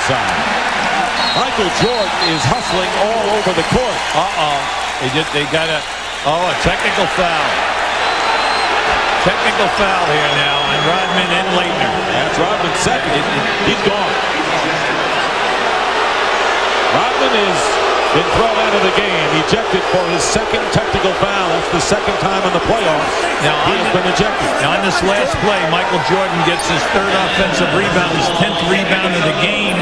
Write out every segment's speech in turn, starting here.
side. Michael Jordan is hustling all over the court. They got a technical foul. Technical foul here now on Rodman and Leitner. That's Rodman's second. He's gone. Rodman has been thrown out of the game, ejected for his second technical foul. That's the second time in the playoffs he has been ejected. Now on this last play, Michael Jordan gets his third offensive rebound, his 10th rebound of the game,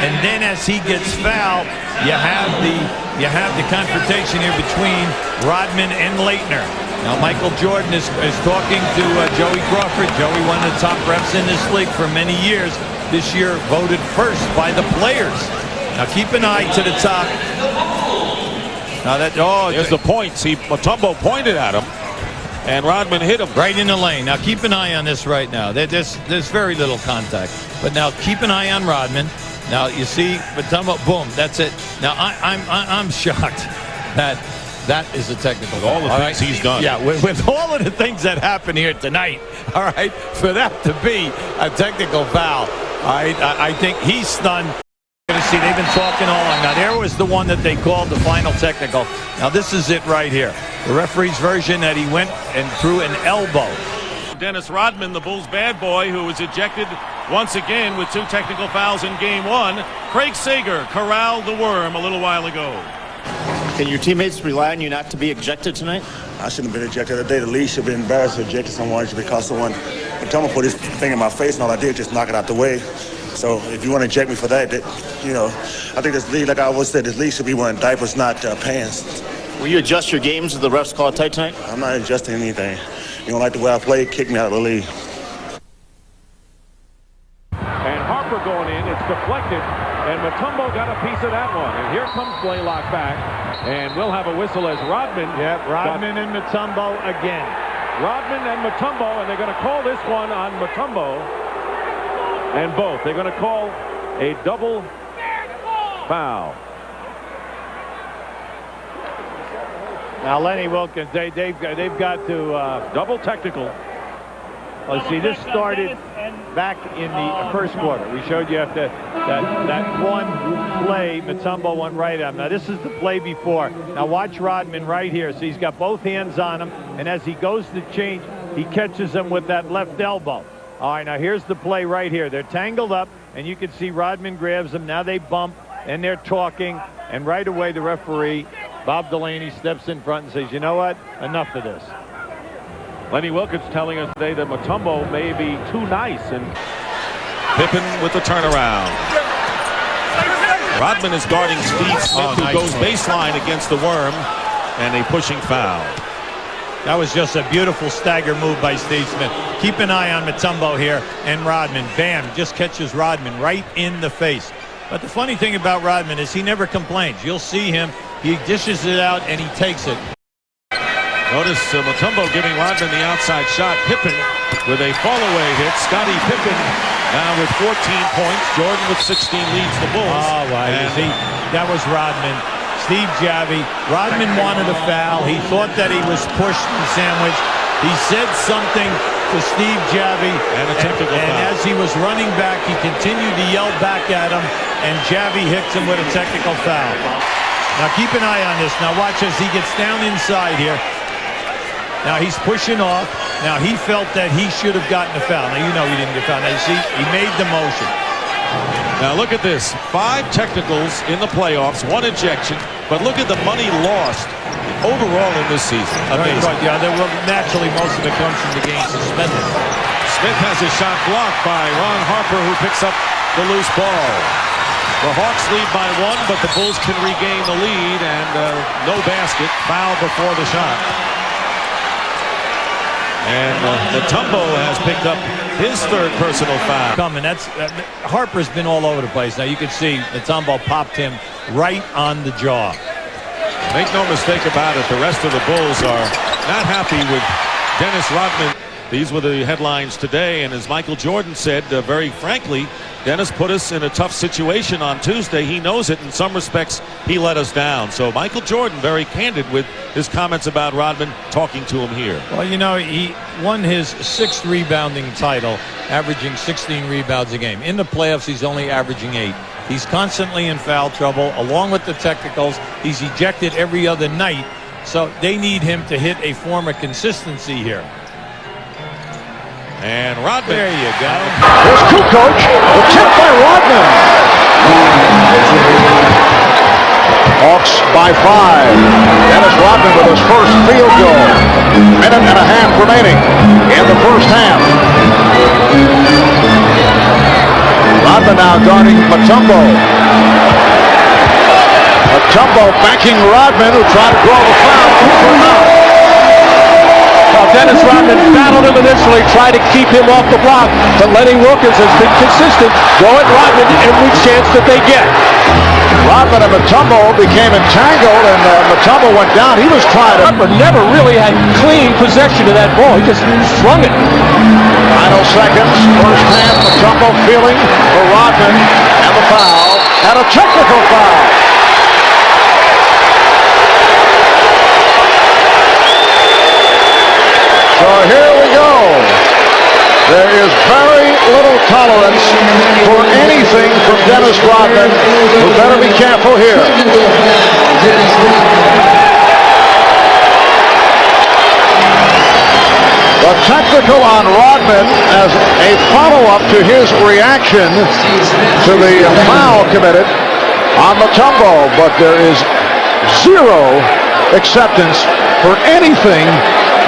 and then as he gets fouled, you have the confrontation here between Rodman and Leitner. Now Michael Jordan is talking to Joey Crawford. Joey, one of the top refs in this league for many years. This year voted first by the players. Now keep an eye to the top. Now there's the points. Mutombo pointed at him, and Rodman hit him right in the lane. Now keep an eye on this right now. There's very little contact, but now keep an eye on Rodman. Now you see Mutombo, boom, that's it. Now I'm shocked that is a technical. With all the things he's done. Yeah, with all of the things that happen here tonight. All right, for that to be a technical foul, I think he's stunned. See, they've been talking all along. Now there was the one that they called the final technical. Now this is it right here. The referee's version that he went and threw an elbow. Dennis Rodman, the Bulls' bad boy, who was ejected once again with 2 technical fouls in game 1. Craig Sager corralled the worm a little while ago. Can your teammates rely on you not to be ejected tonight? I shouldn't have been ejected today. The league should have been embarrassed to eject someone because someone Mutombo put his finger in my face, and all I did was just knock it out the way. So if you want to eject me for that, I think this league, like I always said, this league should be wearing diapers, not pants. Will you adjust your games if the refs call it tight tonight? I'm not adjusting anything. You don't like the way I play, kick me out of the league. And Harper going in, it's deflected, and Mutombo got a piece of that one. And here comes Blaylock back, and we'll have a whistle as Rodman. Yeah, Rodman and Mutombo again. Rodman and Mutombo, and they're going to call this one on Mutombo. And both. They're going to call a double foul. Now Lenny Wilkins, they've got to double technical. Let's see, this started back in the first quarter. We showed you after that one play, Mutombo went right at him. Now this is the play before. Now watch Rodman right here. So he's got both hands on him, and as he goes to change, he catches him with that left elbow. All right, now here's the play right here. They're tangled up, and you can see Rodman grabs them. Now they bump, and they're talking, and right away the referee, Bob Delaney, steps in front and says, you know what, enough of this. Lenny Wilkins telling us today that Mutombo may be too nice. And Pippen with the turnaround. Rodman is guarding Steve Smith, who goes baseline against the worm, and a pushing foul. That was just a beautiful stagger move by Steve Smith. Keep an eye on Mutombo here and Rodman. Bam, just catches Rodman right in the face. But the funny thing about Rodman is he never complains. You'll see him, he dishes it out and he takes it. Notice Mutombo giving Rodman the outside shot. Pippen with a fall-away hit. Scottie Pippen now with 14 points. Jordan with 16 leads the Bulls. Oh, wow. You see, that was Rodman. Steve Javie. Rodman wanted a foul. He thought that he was pushed and sandwiched. He said something to Steve Javie. And a technical foul. And as he was running back, he continued to yell back at him. And Javie hits him with a technical foul. Now keep an eye on this. Now watch as he gets down inside here. Now he's pushing off. Now he felt that he should have gotten a foul. Now you know he didn't get fouled. Now you see, he made the motion. Now look at this. 5 technicals in the playoffs, 1 ejection. But look at the money lost overall in this season. Amazing. Right, yeah, naturally most of it comes from the game suspended. Smith has a shot blocked by Ron Harper, who picks up the loose ball. The Hawks lead by 1, but the Bulls can regain the lead, and no basket. Foul before the shot. And Mutombo has picked up his 3rd personal foul. Harper's been all over the place. Now you can see Mutombo popped him right on the jaw. Make no mistake about it, the rest of the Bulls are not happy with Dennis Rodman. These were the headlines today, and as Michael Jordan said, very frankly, Dennis put us in a tough situation on Tuesday. He knows it. In some respects, he let us down. So Michael Jordan very candid with his comments about Rodman, talking to him here. Well, you know, he won his 6th rebounding title, averaging 16 rebounds a game. In the playoffs, he's only averaging 8. He's constantly in foul trouble, along with the technicals. He's ejected every other night, so they need him to hit a form of consistency here. And Rodman. There you go. There's Kukoc. The tip by Rodman. Hawks by 5. Dennis Rodman with his first field goal. Minute and a half remaining in the first half. Rodman now guarding Mutombo. Mutombo backing Rodman, who tried to draw the foul. Well, Dennis Rodman battled him initially, tried to keep him off the block, but Lenny Wilkins has been consistent, go at Rodman every chance that they get. Rodman and Mutombo became entangled, and Mutombo went down. He was trying to... Rodman never really had clean possession of that ball. He just strung it. Final seconds, first half, Mutombo feeling for Rodman, and the foul, and a technical foul. So here we go. There is very little tolerance for anything from Dennis Rodman. We better be careful here. The technical on Rodman as a follow-up to his reaction to the foul committed on Mutombo, but there is zero acceptance for anything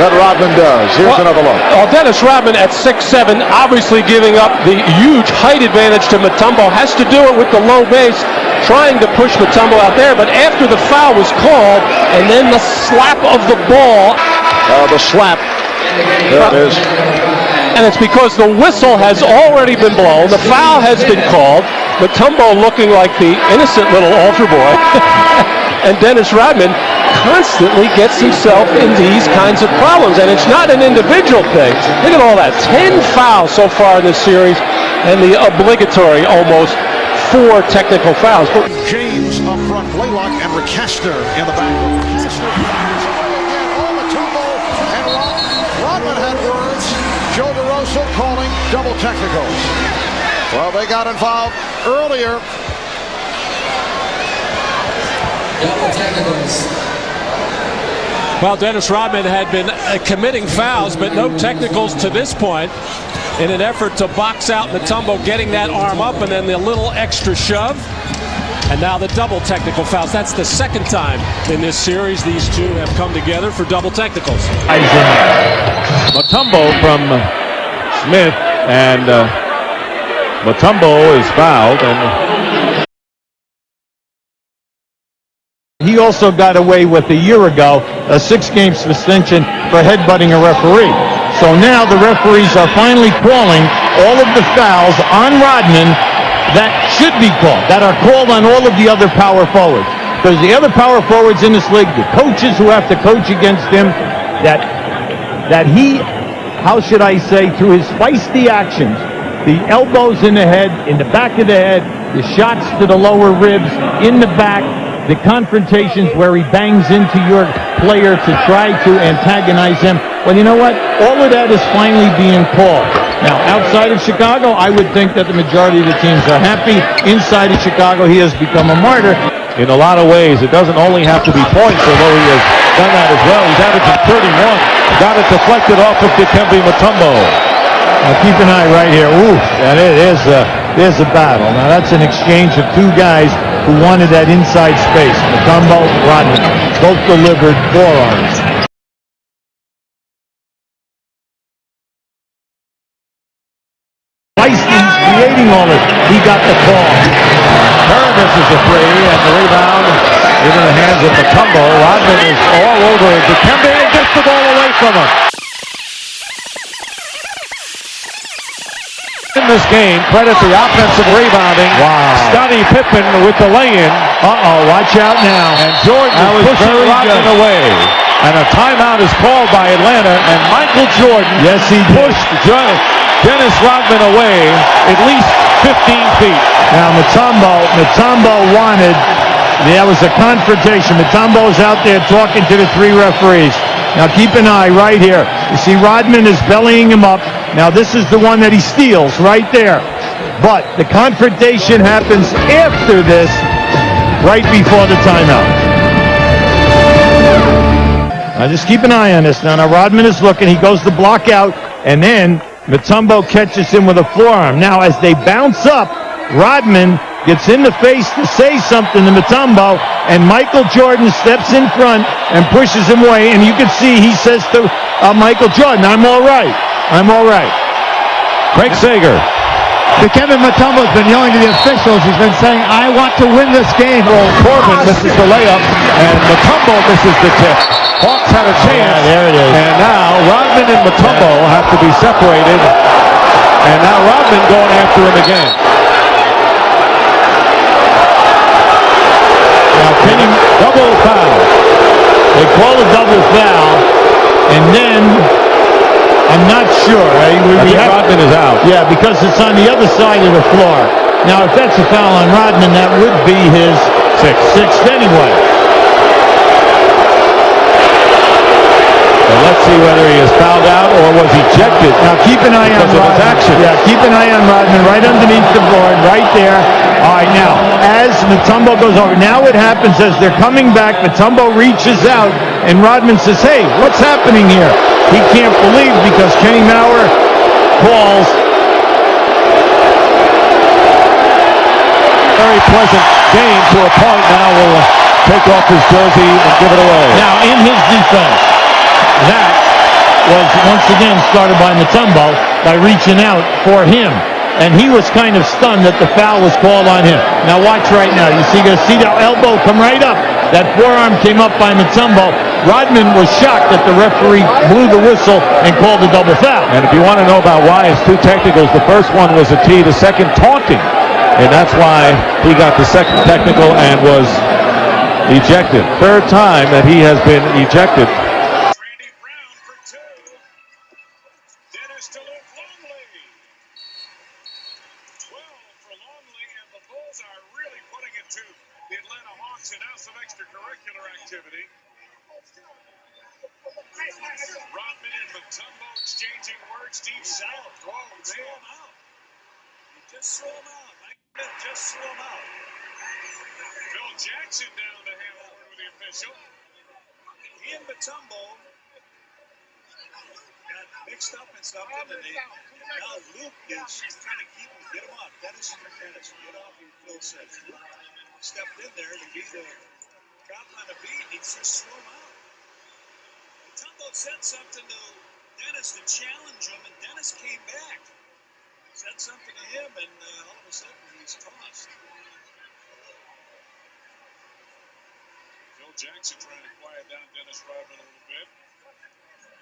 that Rodman does. Here's another look. Well, Dennis Rodman at 6'7", obviously giving up the huge height advantage to Mutombo, has to do it with the low base, trying to push Mutombo out there, but after the foul was called, and then the slap of the ball. The slap. There it is. And it's because the whistle has already been blown, the foul has been called, Mutombo looking like the innocent little altar boy, and Dennis Rodman constantly gets himself in these kinds of problems, and it's not an individual thing. Look at all that. 10 fouls so far in this series, and the obligatory almost 4 technical fouls. James up front, Blaylock and Rickester in the back. Rickester fires away again. Oh, Mutombo and Rodman had words. Joe DeRosa calling double technicals. Well, they got involved earlier. Double technicals. Well, Dennis Rodman had been committing fouls, but no technicals to this point in an effort to box out Mutombo, getting that arm up, and then the little extra shove. And now the double technical fouls. That's the second time in this series these two have come together for double technicals. Mutombo from Smith, and Mutombo is fouled, and He also got away with a year ago a 6-game suspension for headbutting a referee. So now the referees are finally calling all of the fouls on Rodman that should be called, that are called on all of the other power forwards. Because the other power forwards in this league, the coaches who have to coach against him, that he, how should I say, through his feisty actions, the elbows in the head, in the back of the head, the shots to the lower ribs, in the back, the confrontations where he bangs into your player to try to antagonize him. Well, you know what? All of that is finally being called. Now, outside of Chicago, I would think that the majority of the teams are happy. Inside of Chicago, he has become a martyr. in a lot of ways, it doesn't only have to be points, although he has done that as well. He's averaging 31. Got it deflected off of Dikembe Mutombo. Now keep an eye right here. Ooh, and it is a battle. Now that's an exchange of two guys who wanted that inside space. Mutombo, Rodman, both delivered forearms. He's creating all this. He got the call. Paramus is a free, and the rebound is in the hands of Mutombo. Rodman is all over Dikembe and gets the ball away from him. In this game, credit the offensive rebounding. Wow. Scottie Pippen with the lay-in. Watch out now. And Jordan is pushing Rodman away. And a timeout is called by Atlanta, and Michael Jordan pushed Dennis Rodman away at least 15 feet. Now Mutombo wanted, there was a confrontation. Mutombo's out there talking to the three referees. Now keep an eye right here. You see Rodman is bellying him up. Now this is the one that he steals right there. But the confrontation happens after this, right before the timeout. Now just keep an eye on this. Now Rodman is looking. He goes to block out, and then Mutombo catches him with a forearm. Now as they bounce up, Rodman gets in the face to say something to Mutombo, and Michael Jordan steps in front and pushes him away. And you can see he says to Michael Jordan, "I'm all right. I'm all right." Craig Sager. Dikembe Mutombo's been yelling to the officials. He's been saying, "I want to win this game." Corbin misses the layup, and Mutombo misses the tip. Hawks had a chance. Yeah, there it is. And now Rodman and Mutombo have to be separated. And now Rodman going after him again. Now Kenny, Double foul. they call a double foul, and then I'm not sure. Rodman is out. Yeah, because it's on the other side of the floor. Now, if that's a foul on Rodman, that would be his sixth anyway. So let's see whether he is fouled out or was ejected. Now, keep an eye on because of his Rodman. action. Yeah, keep an eye on Rodman right underneath the board, right there. All right, now, as Mutombo goes over, now it happens as they're coming back, Mutombo reaches out, and Rodman says, "Hey, what's happening here?" He can't believe because Kenny Maurer calls. Very pleasant game to a point. Now will take off his jersey and give it away. Now, in his defense, that was once again started by Mutombo by reaching out for him. And he was kind of stunned that the foul was called on him. Now watch right now. You're going to see that elbow come right up. That forearm came up by Mutombo. Rodman was shocked that the referee blew the whistle and called a double foul. And if you want to know about why it's two technicals, the first one was a T, the second taunting. And that's why he got the second technical and was ejected. Third time that he has been ejected. The Atlanta Hawks and now some extracurricular activity. Rodman and Mutombo exchanging words, deep silent. Whoa, threw him out. He just threw him out. Just threw him out. Phil Jackson down to have a word with the official. He and Mutombo got mixed up in something, and now Luke is trying to keep him, get him up. Dennis, get off, Phil said. Stepped in there to be the cop on the beat. He just threw him out. Mutombo said something to Dennis to challenge him, and Dennis came back. Said something to him, and all of a sudden he's tossed. Phil Jackson trying to quiet down Dennis Rodman a little bit.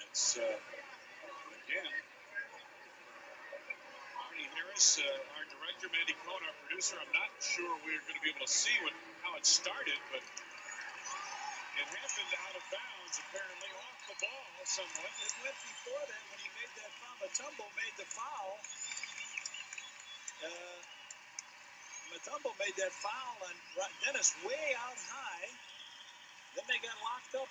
It's, again, Harris, our director, Mandy Cohen, our producer. I'm not sure we're going to be able to see how it started, but it happened out of bounds, apparently off the ball somewhat. It went before that when he made that foul. Mutombo made the foul. Mutombo made that foul on Dennis way out high. Then they got locked up